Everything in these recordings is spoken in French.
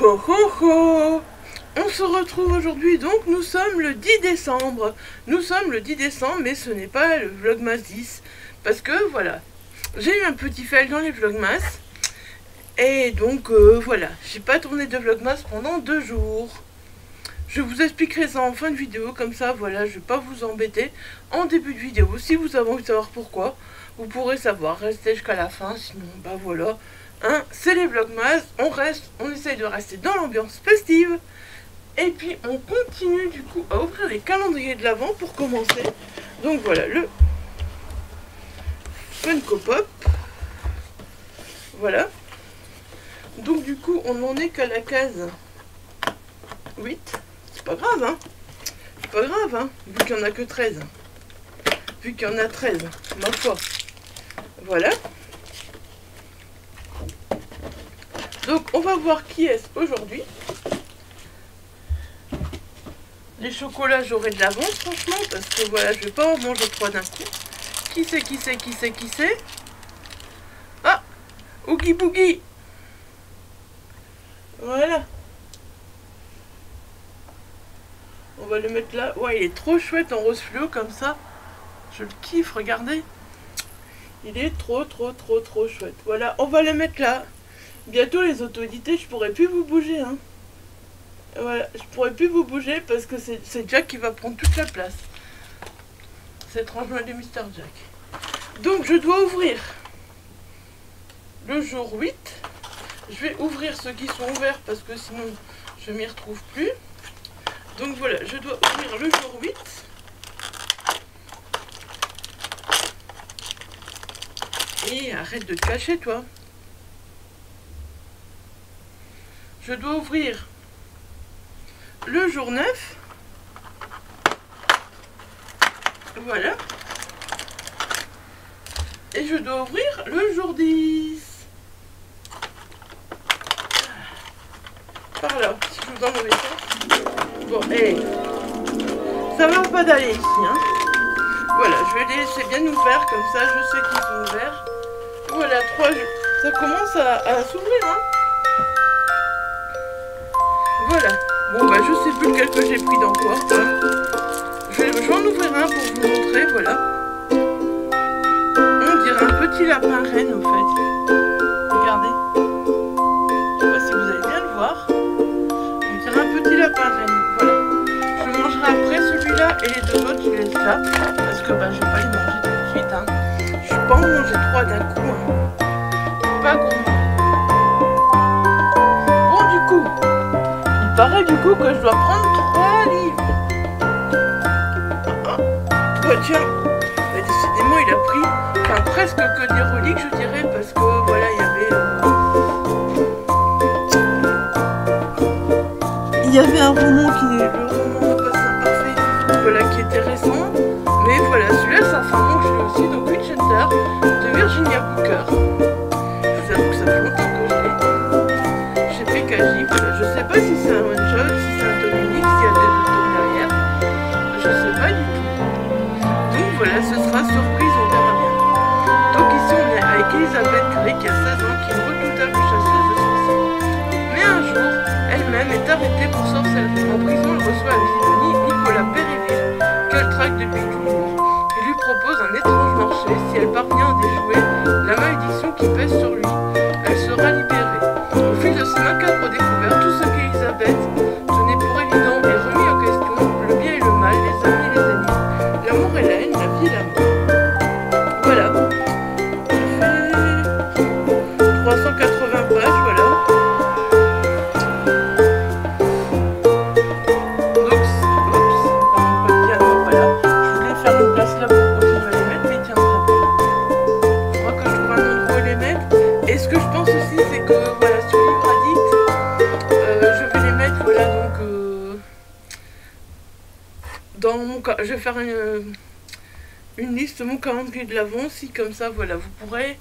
Ho ho ho. On se retrouve aujourd'hui, donc nous sommes le 10 décembre. Nous sommes le 10 décembre, mais ce n'est pas le Vlogmas 10. Parce que voilà, j'ai eu un petit fail dans les Vlogmas. Et donc voilà, j'ai pas tourné de Vlogmas pendant 2 jours. Je vous expliquerai ça en fin de vidéo, comme ça voilà, je vais pas vous embêter en début de vidéo. Si vous avez envie de savoir pourquoi, vous pourrez savoir, restez jusqu'à la fin, sinon bah voilà. Hein, c'est les Vlogmas, on essaye de rester dans l'ambiance festive. Et puis on continue du coup à ouvrir les calendriers de l'Avent pour commencer. Donc voilà, le Funko Pop. Voilà. Donc du coup, on n'en est qu'à la case 8. C'est pas grave, hein. C'est pas grave, hein. Vu qu'il n'y en a que 13. Vu qu'il y en a 13, ma foi. Voilà. Donc on va voir qui est-ce aujourd'hui. Les chocolats, j'aurai de l'avance franchement, parce que voilà, je vais pas en manger 3 d'un coup. Qui c'est? Ah, Oogie Boogie. Voilà. On va le mettre là. Ouais, il est trop chouette en rose fluo comme ça. Je le kiffe, regardez. Il est trop chouette. Voilà, on va le mettre là. Bientôt les auto-édités, je pourrai plus vous bouger, hein. Voilà, je pourrais plus vous bouger parce que c'est Jack qui va prendre toute la place. C'est étrangement de Mr. Jack. Donc je dois ouvrir le jour 8. Je vais ouvrir ceux qui sont ouverts parce que sinon je m'y retrouve plus. Donc voilà, je dois ouvrir le jour 8. Et arrête de te cacher toi. Je dois ouvrir le jour 9. Voilà. Et je dois ouvrir le jour 10. Par là, si je vous en mauvais sens. Bon, hey. Ça va pas d'aller ici, hein. Voilà, je vais les laisser bien ouvert, comme ça je sais qu'ils sont ouverts. Voilà, 3 jours. Ça commence à s'ouvrir, hein. Voilà. Bon bah je sais plus lequel que j'ai pris dans quoi. Hein. Je vais en ouvrir un pour vous montrer, voilà. On dirait un petit lapin reine au fait. Regardez. Je sais pas si vous allez bien le voir. On dirait un petit lapin reine. Voilà. Je mangerai après celui-là et les 2 autres je les laisse là. Parce que bah je vais pas les manger tout de suite. Hein. Je suis pas en manger 3 d'un coup. Hein. Pas gourmand. Bon du coup. Il paraît du coup que je dois prendre 3 livres. Oh tiens, mais décidément il a pris presque que des reliques je dirais parce que voilà il y avait un roman le roman Passe Imparfait, voilà qui était récent. Mais voilà, celui-là ça fait un moment que je l'ai aussi, donc Witch Hunter de Virginia Booker. Je vous avoue que ça fait longtemps que je l'ai. Chez PKJ, voilà, je sais pas si c'est un one shot, si c'est un tome unique, s'il y a des autres tomes derrière. Je sais pas du tout. Donc voilà, ce sera surprise, on verra bien. Donc ici on est avec Elizabeth Grey qui a 16 ans, qui est une redoutable chasseuse de sorciers. Mais un jour, elle-même est arrêtée pour sorcellerie. En prison, elle reçoit à visite Nicolas Péréville, qu'elle traque depuis toujours. Il lui propose un étrange marché. Si elle parvient à déjouer la malédiction qui pèse sur lui, elle sera libérée. Au fil de ces macabres découvertes, tout ce qu'Elizabeth tenait pour évident est remis en question. Le bien et le mal, les amis et les ennemis, l'amour et la haine, la vie et la mort. Voilà. J'ai fait 380 pages, voilà. Donc, oups, pas de piano, voilà. Je voulais faire une place là pour continuer à les mettre, mais il tiendra pas. Il faudra que je trouve un endroit où les mettre. Et ce que je pense aussi, c'est que voilà, sur Livre Addict, je vais les mettre, voilà, donc dans mon cas, je vais faire une liste de mon calendrier de l'Avent, si comme ça, voilà, vous pourrez,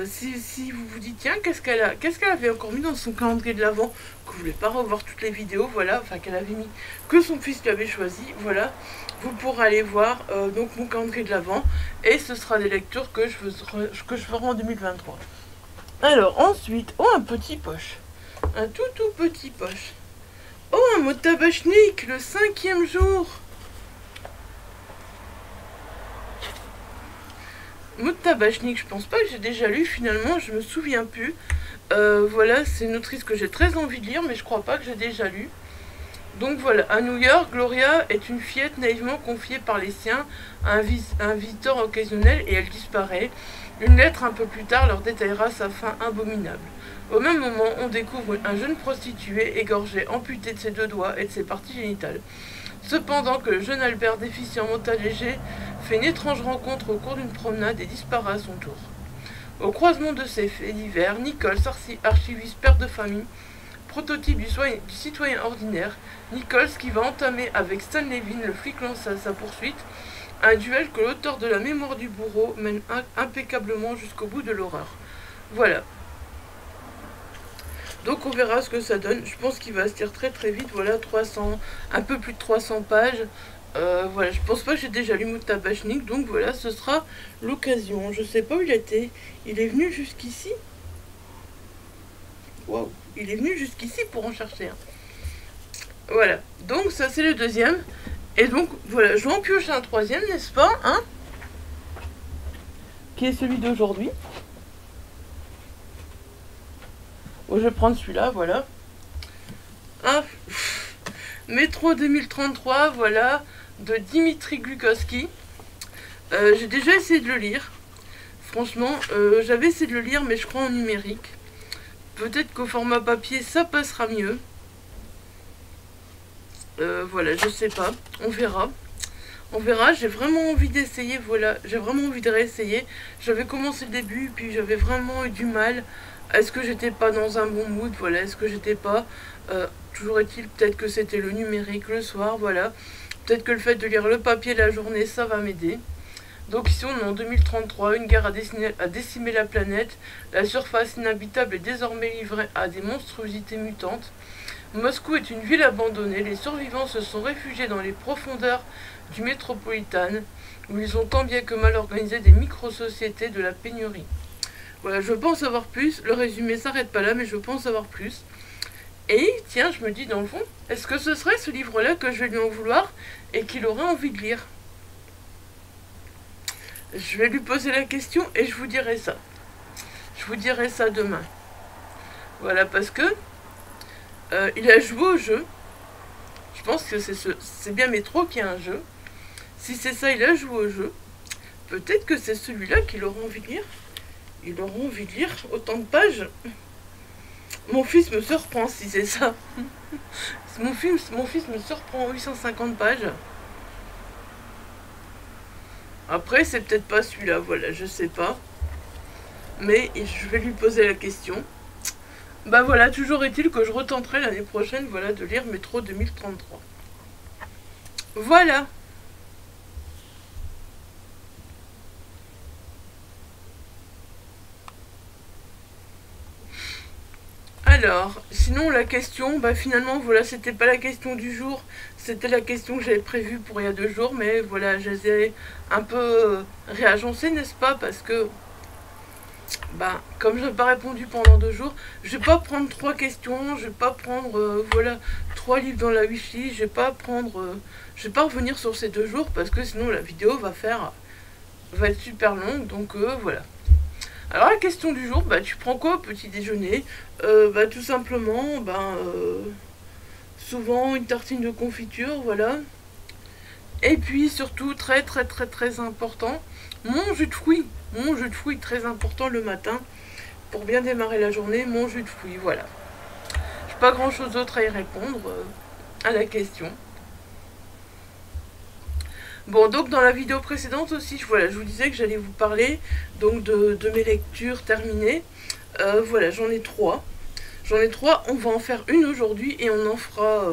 si vous vous dites, tiens, qu'est-ce qu'elle avait encore mis dans son calendrier de l'Avent, que vous voulez pas revoir toutes les vidéos, voilà, enfin qu'elle avait mis, que son fils lui avait choisi, voilà, vous pourrez aller voir donc mon calendrier de l'Avent, et ce sera des lectures que je ferai en 2023. Alors ensuite, oh un petit poche. Un tout petit poche. Oh, un mot de tabachnik, le 5e jour. Mot de tabachnik, je pense pas que j'ai déjà lu, finalement, je me souviens plus. Voilà, c'est une autrice que j'ai très envie de lire, mais je crois pas que j'ai déjà lu. Donc voilà, à New York, Gloria est une fillette naïvement confiée par les siens à un visiteur occasionnel et elle disparaît. Une lettre un peu plus tard leur détaillera sa fin abominable. Au même moment, on découvre un jeune prostitué égorgé, amputé de ses 2 doigts et de ses parties génitales. Cependant que le jeune Albert, déficient mental léger, fait une étrange rencontre au cours d'une promenade et disparaît à son tour. Au croisement de ces faits divers, Nichols, archiviste, père de famille, prototype du citoyen ordinaire, Nichols qui va entamer avec Stan Levin, le flic lance à sa poursuite, un duel que l'auteur de la mémoire du bourreau mène impeccablement jusqu'au bout de l'horreur. Voilà. Donc on verra ce que ça donne. Je pense qu'il va se lire très vite. Voilà, 300, un peu plus de 300 pages. Voilà, je pense pas que j'ai déjà lu Tabachnik, donc voilà, ce sera l'occasion. Je sais pas où il était. Il est venu jusqu'ici. Waouh, il est venu jusqu'ici pour en chercher un. Voilà, donc ça c'est le 2e. Et donc voilà, je vais en piocher un 3e, n'est-ce pas, hein, qui est celui d'aujourd'hui. Oh, je vais prendre celui-là, voilà. Ah, Métro 2033, voilà, de Dimitri Glukovsky. J'ai déjà essayé de le lire. Franchement, j'avais essayé de le lire, mais je crois en numérique. Peut-être qu'au format papier, ça passera mieux. Voilà, je sais pas. On verra. On verra. J'ai vraiment envie d'essayer, voilà. J'ai vraiment envie de réessayer. J'avais commencé le début, puis j'avais vraiment eu du mal. Est-ce que j'étais pas dans un bon mood, voilà. Est-ce que j'étais pas... toujours est-il, peut-être que c'était le numérique le soir, voilà. Peut-être que le fait de lire le papier la journée, ça va m'aider. Donc ici on est en 2033, une guerre a décimé la planète, la surface inhabitable est désormais livrée à des monstruosités mutantes. Moscou est une ville abandonnée, les survivants se sont réfugiés dans les profondeurs du métropolitain, où ils ont tant bien que mal organisé des micro-sociétés de la pénurie. Voilà, je veux pas en savoir plus, le résumé s'arrête pas là, mais je veux pas en savoir plus. Et tiens, je me dis dans le fond, est-ce que ce serait ce livre-là que je vais lui en vouloir et qu'il aurait envie de lire? Je vais lui poser la question et je vous dirai ça. Je vous dirai ça demain. Voilà, parce que il a joué au jeu. Je pense que c'est bien Métro qui a un jeu. Si c'est ça, il a joué au jeu. Peut-être que c'est celui-là qu'il aura envie de lire. Il aura envie de lire autant de pages. Mon fils me surprend si c'est ça. Mon fils me surprend 850 pages. Après, c'est peut-être pas celui-là, voilà, je sais pas. Mais je vais lui poser la question. Bah voilà, toujours est-il que je retenterai l'année prochaine, voilà, de lire Métro 2033. Voilà. Alors, sinon la question, bah finalement, voilà, c'était pas la question du jour. C'était la question que j'avais prévue pour il y a 2 jours, mais voilà, je les ai un peu réagencées, n'est-ce pas? Parce que, bah, comme je n'ai pas répondu pendant 2 jours, je vais pas prendre 3 questions, je vais pas prendre, voilà, 3 livres dans la wishlist, je vais pas prendre, je vais pas revenir sur ces 2 jours parce que sinon la vidéo va être super longue, donc voilà. Alors la question du jour, bah tu prends quoi au petit déjeuner? Bah tout simplement, souvent une tartine de confiture, voilà. Et puis surtout, très important, mon jus de fruits. Mon jus de fruits très important le matin. Pour bien démarrer la journée, mon jus de fruits, voilà. J'ai pas grand chose d'autre à y répondre à la question. Bon, donc dans la vidéo précédente aussi, voilà, je vous disais que j'allais vous parler donc de mes lectures terminées. Voilà, j'en ai 3. J'en ai 3, on va en faire une aujourd'hui et on en fera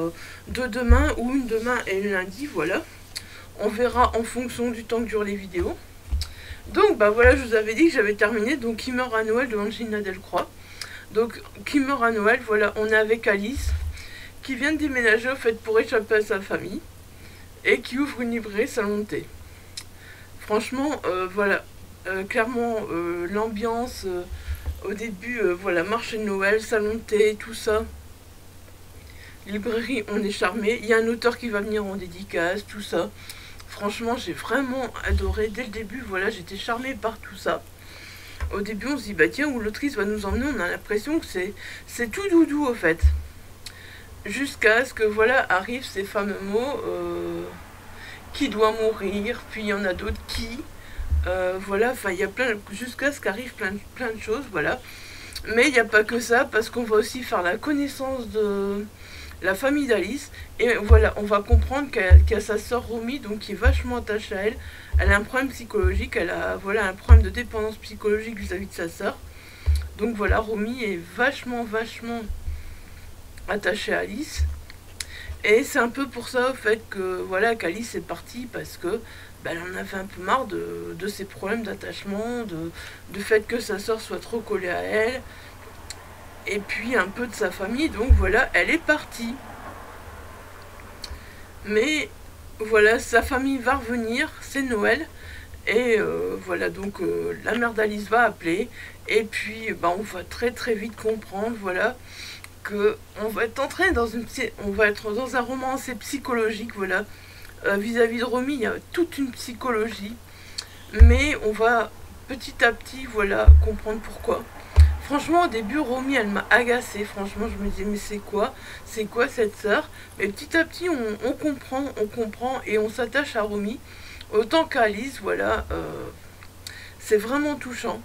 2 demain ou une demain et une lundi, voilà. On verra en fonction du temps que durent les vidéos. Donc, bah voilà, je vous avais dit que j'avais terminé donc Qui meurt à Noël de Angelina Delcroix. Donc, Qui meurt à Noël, voilà, on est avec Alice qui vient de déménager au fait pour échapper à sa famille. Et qui ouvre une librairie salon de thé. Franchement, voilà, clairement, l'ambiance, Au début, voilà, marché de Noël, salon de thé, tout ça. Librairie, on est charmé. Il y a un auteur qui va venir en dédicace, tout ça. Franchement, j'ai vraiment adoré dès le début. Voilà, j'étais charmée par tout ça. Au début, on se dit, bah tiens, où l'autrice va nous emmener, on a l'impression que c'est tout doudou, au fait. Jusqu'à ce que, voilà, arrivent ces fameux mots, qui doit mourir, puis il y en a d'autres qui, voilà, enfin, il y a plein, jusqu'à ce qu'arrive plein de choses, voilà. Mais il n'y a pas que ça, parce qu'on va aussi faire la connaissance de la famille d'Alice. Et voilà, on va comprendre qu'elle a sa sœur Romy, donc qui est vachement attachée à elle. Elle a un problème psychologique, elle a voilà, un problème de dépendance psychologique vis-à-vis de sa sœur. Donc voilà, Romy est vachement attachée à Alice. Et c'est un peu pour ça, au fait, que voilà, qu'Alice est partie, parce que elle en avait un peu marre de ses problèmes d'attachement, du fait que sa sœur soit trop collée à elle, et puis un peu de sa famille. Donc voilà, elle est partie. Mais voilà, sa famille va revenir, c'est Noël. Et voilà, donc la mère d'Alice va appeler. Et puis on va très vite comprendre, voilà, que on va être entré on va être dans un roman assez psychologique, voilà. Vis-à-vis de Romy, il y a toute une psychologie. Mais on va petit à petit, voilà, comprendre pourquoi. Franchement, au début, Romy, elle m'a agacée. Franchement, je me disais, mais c'est quoi cette sœur? Mais petit à petit, on comprend et on s'attache à Romy. Autant qu'Alice, voilà, c'est vraiment touchant.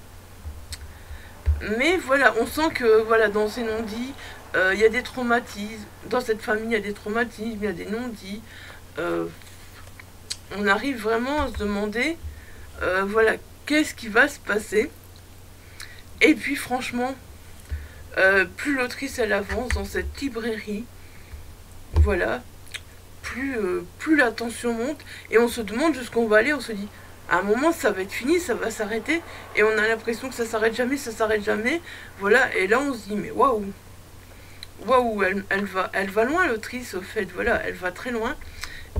Mais voilà, on sent que, voilà, dans ces non-dits, il y a des traumatismes. Dans cette famille, il y a des traumatismes, il y a des non-dits. On arrive vraiment à se demander, voilà, qu'est-ce qui va se passer? Et puis franchement, plus l'autrice elle avance dans cette librairie, voilà, plus la tension monte, et on se demande jusqu'où on va aller. On se dit, à un moment ça va être fini, ça va s'arrêter, et on a l'impression que ça s'arrête jamais, voilà. Et là on se dit, mais waouh, elle va loin l'autrice, au fait, voilà, elle va très loin.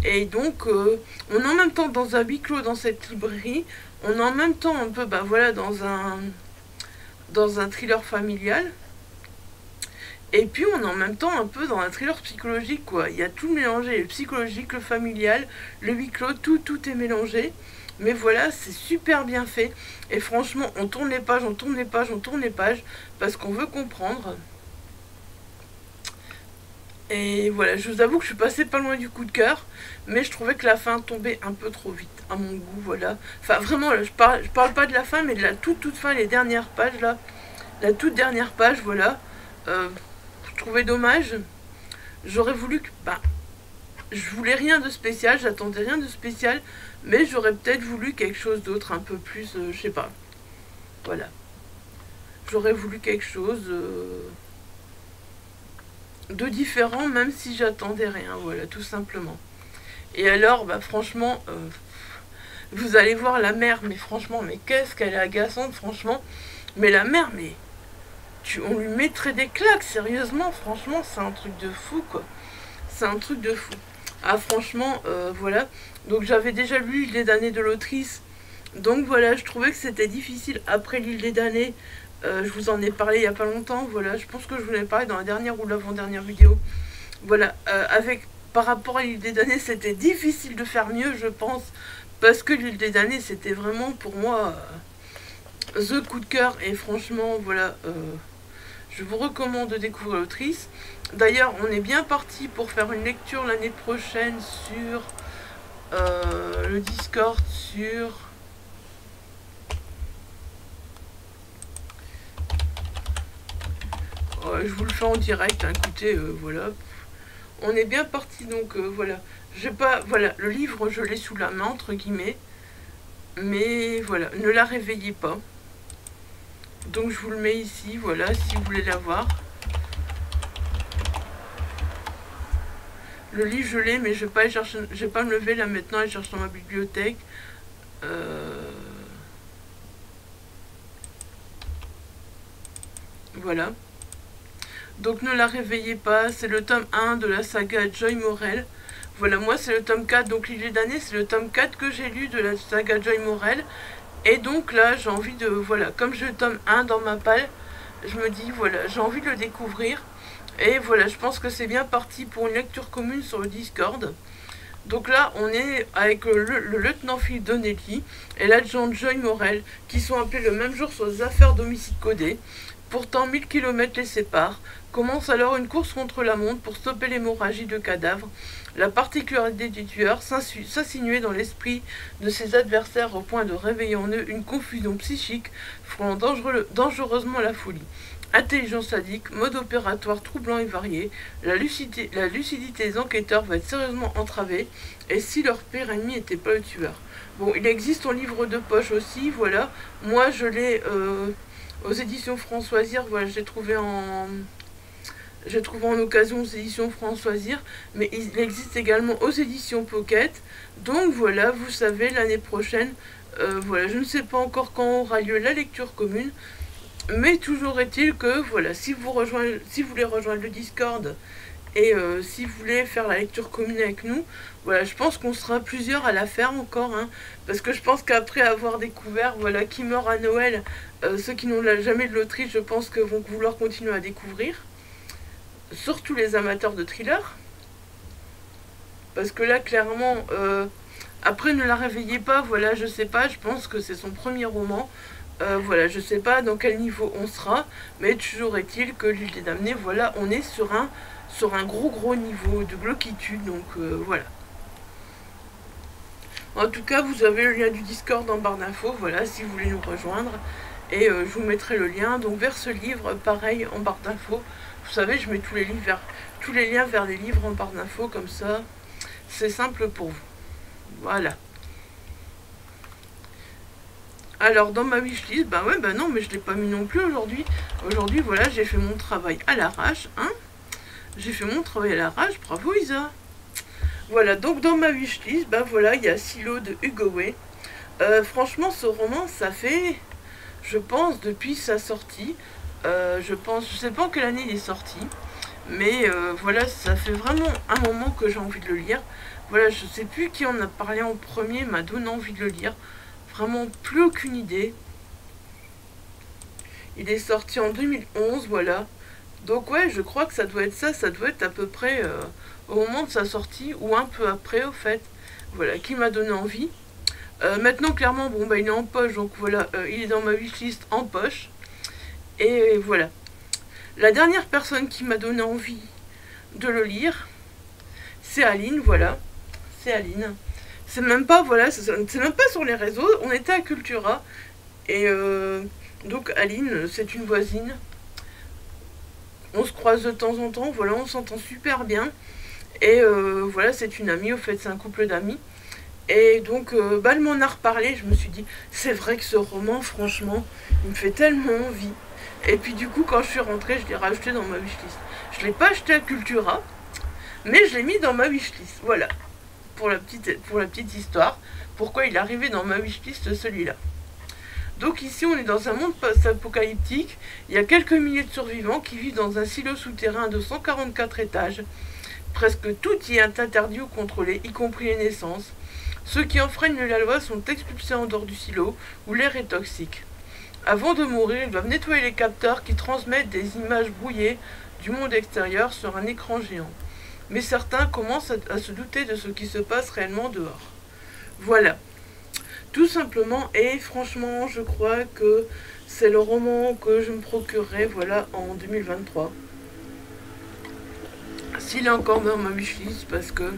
Et donc on est en même temps dans un huis clos dans cette librairie, on est en même temps un peu, voilà, dans un thriller familial. Et puis on est en même temps un peu dans un thriller psychologique, quoi. Il y a tout mélangé, le psychologique, le familial, le huis clos, tout est mélangé. Mais voilà, c'est super bien fait. Et franchement, on tourne les pages, parce qu'on veut comprendre. Et voilà, je vous avoue que je suis passée pas loin du coup de cœur, mais je trouvais que la fin tombait un peu trop vite, à mon goût, voilà. Enfin, vraiment, là, je parle pas de la fin, mais de la toute fin, les dernières pages, là. La toute dernière page, voilà. Je trouvais dommage. J'aurais voulu que... je voulais rien de spécial, j'attendais rien de spécial, mais j'aurais peut-être voulu quelque chose d'autre, un peu plus, je sais pas. Voilà. J'aurais voulu quelque chose... de différent, même si j'attendais rien, voilà, tout simplement. Et alors, franchement, vous allez voir la mère, mais franchement, mais qu'est-ce qu'elle est agaçante, franchement. Mais la mère, mais on lui mettrait des claques, sérieusement, franchement, c'est un truc de fou, quoi. C'est un truc de fou. Ah, franchement, voilà. Donc j'avais déjà lu L'île des damnés de l'autrice. Donc voilà, je trouvais que c'était difficile après L'île des damnés. Je vous en ai parlé il n'y a pas longtemps, voilà, je pense que je vous en ai parlé dans la dernière ou l'avant-dernière vidéo. Voilà, par rapport à L'île des damnés, c'était difficile de faire mieux, je pense, parce que L'île des damnés, c'était vraiment pour moi the coup de cœur, et franchement, voilà, je vous recommande de découvrir l'autrice. D'ailleurs, on est bien parti pour faire une lecture l'année prochaine sur le Discord, sur... je vous le fais en direct, hein, écoutez, voilà. On est bien parti, donc voilà. Voilà, le livre, je l'ai sous la main, entre guillemets. Mais voilà, ne la réveillez pas. Donc je vous le mets ici, voilà, si vous voulez la voir. Le livre, je l'ai, mais je vais pas me lever là maintenant et chercher dans ma bibliothèque. Voilà. Donc ne la réveillez pas, c'est le tome 1 de la saga Joy Morel. Voilà, moi c'est le tome 4, donc L'île des damnés, c'est le tome 4 que j'ai lu de la saga Joy Morel. Et donc là, j'ai envie de... Voilà, comme j'ai le tome 1 dans ma palle, je me dis, voilà, j'ai envie de le découvrir. Et voilà, je pense que c'est bien parti pour une lecture commune sur le Discord. Donc là, on est avec le lieutenant Philippe Donnelly et l'adjoint Joy Morel, qui sont appelés le même jour sur des affaires d'homicide codé. Pourtant, 1000 kilomètres les séparent. Commence alors une course contre la montre pour stopper l'hémorragie de cadavres. La particularité du tueur s'insinuait dans l'esprit de ses adversaires au point de réveiller en eux une confusion psychique frôlant dangereusement la folie. Intelligence sadique, mode opératoire troublant et varié, la lucidité des enquêteurs va être sérieusement entravée, et si leur pire ennemi n'était pas le tueur. Bon, il existe en livre de poche aussi, voilà. Moi, je l'ai aux éditions Françoisir, voilà, j'ai trouvé en occasion aux éditions Françoisir, mais il existe également aux éditions Pocket. Donc voilà, vous savez, l'année prochaine, voilà, je ne sais pas encore quand aura lieu la lecture commune, mais toujours est-il que, voilà, si vous voulez rejoindre le Discord et si vous voulez faire la lecture commune avec nous, voilà, je pense qu'on sera plusieurs à la faire encore, hein, parce que je pense qu'après avoir découvert, voilà, Qui meurt à Noël, ceux qui n'ont jamais de l'Autriche, je pense que vont vouloir continuer à découvrir, surtout les amateurs de thriller, parce que là, clairement, après, ne la réveillez pas, voilà, je sais pas, je pense que c'est son premier roman. Voilà, je sais pas dans quel niveau on sera, mais toujours est-il que l'île des damnés, voilà, on est sur un gros niveau de glauquitude, donc voilà. En tout cas, vous avez le lien du Discord en barre d'infos, voilà, si vous voulez nous rejoindre, et je vous mettrai le lien, donc vers ce livre, pareil, en barre d'infos. Vous savez, je mets tous les liens vers les livres en barre d'infos, comme ça, c'est simple pour vous. Voilà. Alors dans ma wishlist, bah ouais, bah non, mais je l'ai pas mis non plus aujourd'hui. Aujourd'hui, voilà, j'ai fait mon travail à l'arrache, hein. J'ai fait mon travail à l'arrache, bravo Isa. Voilà, donc dans ma wishlist, bah voilà, il y a Silo de Hugo Way. Franchement, ce roman, ça fait, je pense, depuis sa sortie, je sais pas en quelle année il est sorti, mais voilà, ça fait vraiment un moment que j'ai envie de le lire. Voilà, je sais plus qui en a parlé en premier, m'a donné envie de le lire. Vraiment plus aucune idée. Il est sorti en 2011, voilà. Donc ouais, je crois que ça doit être ça doit être à peu près au moment de sa sortie, ou un peu après au fait. Voilà, qui m'a donné envie. Maintenant, clairement, bon bah il est en poche, donc voilà, il est dans ma wishlist en poche. Et voilà. La dernière personne qui m'a donné envie de le lire, c'est Aline, voilà. C'est Aline. C'est même pas, voilà, c'est même pas sur les réseaux, on était à Cultura, et donc Aline, c'est une voisine, on se croise de temps en temps, voilà, on s'entend super bien, et voilà, c'est une amie, au fait, c'est un couple d'amis, et donc, bah, elle m'en a reparlé, je me suis dit, c'est vrai que ce roman, franchement, il me fait tellement envie, et puis du coup, quand je suis rentrée, je l'ai rajouté dans ma wishlist. Je l'ai pas acheté à Cultura, mais je l'ai mis dans ma wishlist, voilà. Pour la petite histoire, pourquoi il est arrivé dans ma wishlist celui-là. Donc ici on est dans un monde post-apocalyptique, il y a quelques milliers de survivants qui vivent dans un silo souterrain de 144 étages. Presque tout y est interdit ou contrôlé, y compris les naissances. Ceux qui enfreignent la loi sont expulsés en dehors du silo, où l'air est toxique. Avant de mourir, ils doivent nettoyer les capteurs qui transmettent des images brouillées du monde extérieur sur un écran géant. Mais certains commencent à se douter de ce qui se passe réellement dehors. Voilà. Tout simplement, et franchement, je crois que c'est le roman que je me procurerai, voilà, en 2023. S'il est encore dans ma wishlist, parce que,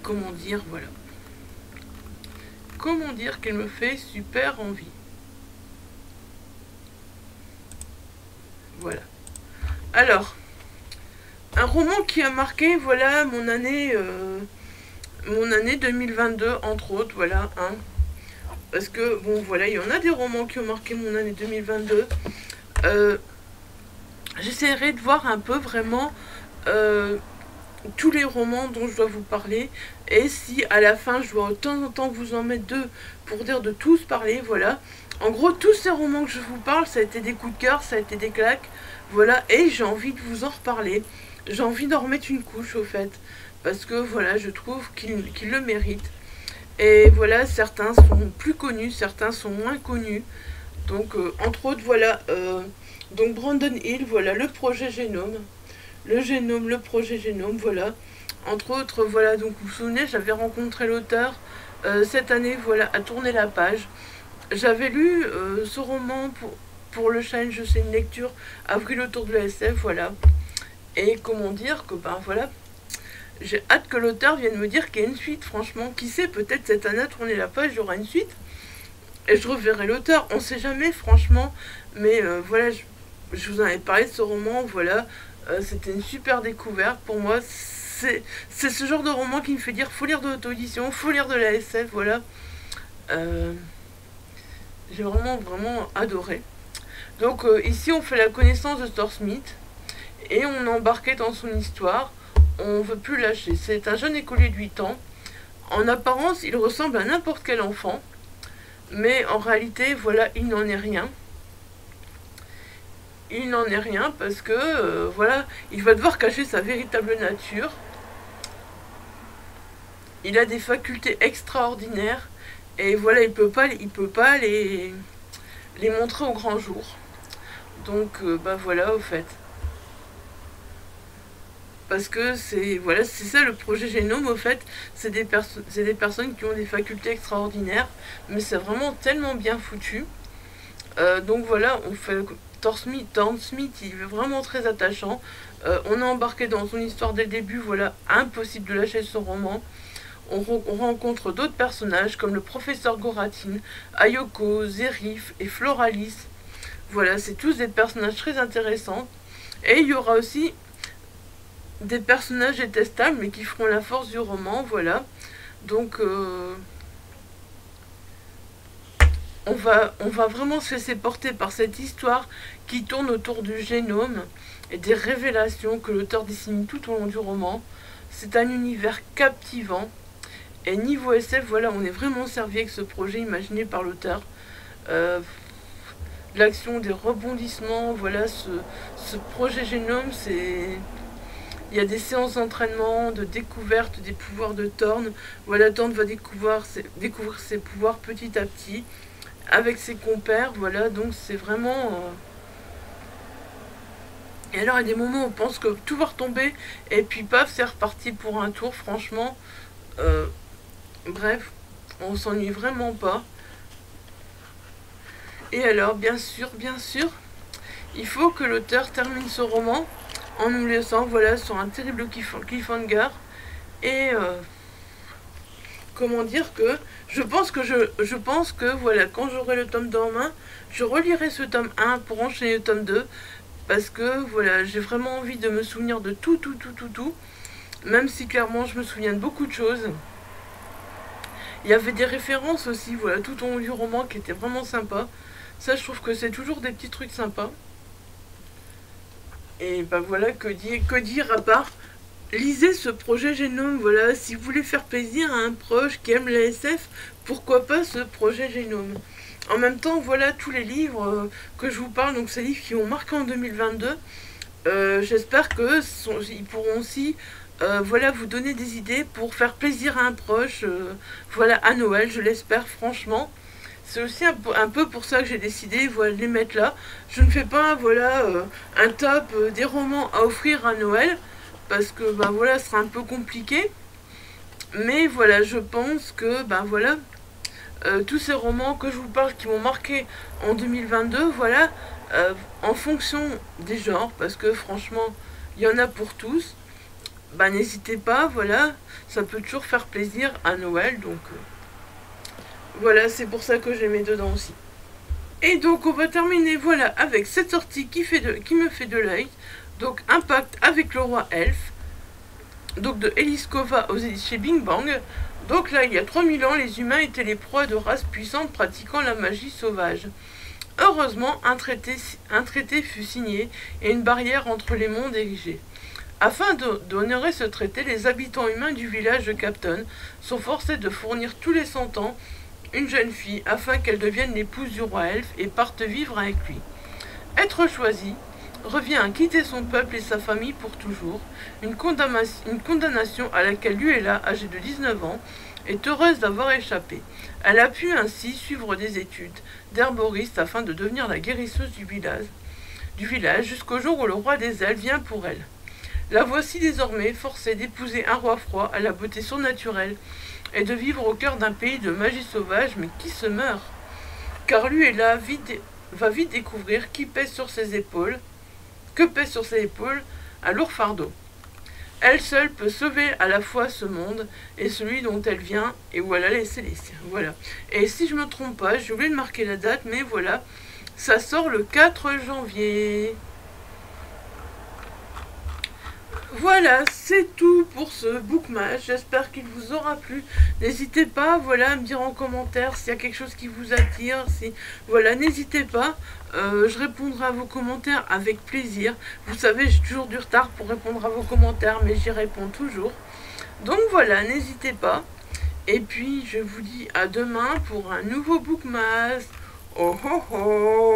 comment dire, voilà. Comment dire qu'il me fait super envie. Voilà. Alors, un roman qui a marqué, voilà, mon année 2022, entre autres, voilà, hein. Parce que, bon, voilà, il y en a des romans qui ont marqué mon année 2022. J'essaierai de voir un peu vraiment tous les romans dont je dois vous parler. Et si à la fin, je dois de temps en temps vous en mettre deux pour dire de tous parler, voilà. En gros, tous ces romans que je vous parle, ça a été des coups de cœur, ça a été des claques, voilà. Et j'ai envie de vous en reparler. J'ai envie d'en remettre une couche, au fait. Parce que, voilà, je trouve qu'il le mérite. Et voilà, certains sont plus connus, certains sont moins connus. Donc, entre autres, voilà, Donc Brandon Hill, voilà, le projet Génome. Le projet Génome, voilà. Entre autres, voilà, donc vous vous souvenez, j'avais rencontré l'auteur cette année, voilà, à tourner la page. J'avais lu ce roman pour le challenge, c'est une lecture, avril autour de la SF, voilà. Et comment dire que, ben voilà, j'ai hâte que l'auteur vienne me dire qu'il y a une suite, franchement. Qui sait, peut-être cette année, à tourner la page, il y aura une suite. Et je reverrai l'auteur, on sait jamais, franchement. Mais voilà, je vous en avais parlé de ce roman, voilà. C'était une super découverte pour moi. C'est ce genre de roman qui me fait dire faut lire de l'auto-édition, faut lire de la SF, voilà. Euh, j'ai vraiment adoré. Donc ici on fait la connaissance de Thor Smith et on est embarqué dans son histoire. On veut plus lâcher. C'est un jeune écolier de 8 ans. En apparence, il ressemble à n'importe quel enfant, mais en réalité, voilà, il n'en est rien. Il n'en est rien parce que voilà, il va devoir cacher sa véritable nature. Il a des facultés extraordinaires et voilà, il peut pas les montrer au grand jour. Donc bah voilà, au fait. Parce que c'est voilà, c'est ça le projet Génome, au fait. C'est des personnes qui ont des facultés extraordinaires, mais c'est vraiment tellement bien foutu. Donc voilà, on fait Thorne Smith, il est vraiment très attachant. On est embarqué dans son histoire dès le début, voilà, impossible de lâcher son roman. On rencontre d'autres personnages comme le professeur Goratin, Ayoko, Zerif et Floralis. Voilà, c'est tous des personnages très intéressants. Et il y aura aussi des personnages détestables mais qui feront la force du roman, voilà. Donc on va vraiment se laisser porter par cette histoire qui tourne autour du génome et des révélations que l'auteur dessine tout au long du roman. C'est un univers captivant. Et niveau SF, voilà, on est vraiment servi avec ce projet imaginé par l'auteur. L'action, des rebondissements, voilà, ce projet Génome, c'est... Il y a des séances d'entraînement, de découverte des pouvoirs de Thorne. Voilà, Thorne va découvrir ses pouvoirs petit à petit, avec ses compères, voilà, donc c'est vraiment... Et alors, il y a des moments où on pense que tout va retomber, et puis paf, c'est reparti pour un tour, franchement... Bref, on s'ennuie vraiment pas. Et alors, bien sûr, il faut que l'auteur termine ce roman en nous laissant, voilà, sur un terrible cliffhanger. Et comment dire que je pense que voilà, quand j'aurai le tome 2 en main, je relirai ce tome 1 pour enchaîner le tome 2. Parce que voilà, j'ai vraiment envie de me souvenir de tout. Même si clairement je me souviens de beaucoup de choses. Il y avait des références aussi, voilà, tout au long du roman qui étaient vraiment sympas. Ça, je trouve que c'est toujours des petits trucs sympas. Et ben voilà, que dire à part lisez ce projet Génome, voilà, si vous voulez faire plaisir à un proche qui aime la SF, pourquoi pas ce projet Génome. En même temps, voilà, tous les livres que je vous parle, donc ces livres qui ont marqué en 2022, j'espère qu'ils pourront aussi voilà, vous donner des idées pour faire plaisir à un proche, voilà, à Noël, je l'espère franchement. C'est aussi un peu pour ça que j'ai décidé, voilà, de les mettre là. Je ne fais pas, voilà, un top des romans à offrir à Noël, parce que, ben voilà, ce sera un peu compliqué. Mais voilà, je pense que, ben voilà, tous ces romans que je vous parle qui m'ont marqué en 2022, voilà, en fonction des genres, parce que franchement, il y en a pour tous. Bah n'hésitez pas, voilà, ça peut toujours faire plaisir à Noël, donc voilà, c'est pour ça que j'ai mis dedans aussi. Et donc on va terminer, voilà, avec cette sortie qui me fait de l'œil, donc Impact avec le roi elfe, donc de Eliskova chez Bing Bang. Donc là, il y a 3000 ans, les humains étaient les proies de races puissantes pratiquant la magie sauvage. Heureusement, un traité fut signé et une barrière entre les mondes érigée. Afin d'honorer ce traité, les habitants humains du village de Capton sont forcés de fournir tous les 100 ans une jeune fille afin qu'elle devienne l'épouse du roi elfe et parte vivre avec lui. Être choisie revient à quitter son peuple et sa famille pour toujours, une condamnation à laquelle Luella, âgée de 19 ans, est heureuse d'avoir échappé. Elle a pu ainsi suivre des études d'herboriste afin de devenir la guérisseuse du village. du village jusqu'au jour où le roi des elfes vient pour elle. La voici désormais forcée d'épouser un roi froid à la beauté surnaturelle et de vivre au cœur d'un pays de magie sauvage, mais qui se meurt. Car lui et là va vite découvrir qui pèse sur ses épaules, que pèse sur ses épaules un lourd fardeau. Elle seule peut sauver à la fois ce monde et celui dont elle vient et où elle a laissé les siens. Voilà. Et si je me trompe pas, j'ai oublié de marquer la date, mais voilà, ça sort le 4 janvier. Voilà, c'est tout pour ce bookmatch. J'espère qu'il vous aura plu. N'hésitez pas, voilà, à me dire en commentaire s'il y a quelque chose qui vous attire. Voilà, n'hésitez pas. Je répondrai à vos commentaires avec plaisir. Vous savez, j'ai toujours du retard pour répondre à vos commentaires, mais j'y réponds toujours. Donc voilà, n'hésitez pas. Et puis, je vous dis à demain pour un nouveau bookmatch. Oh oh oh!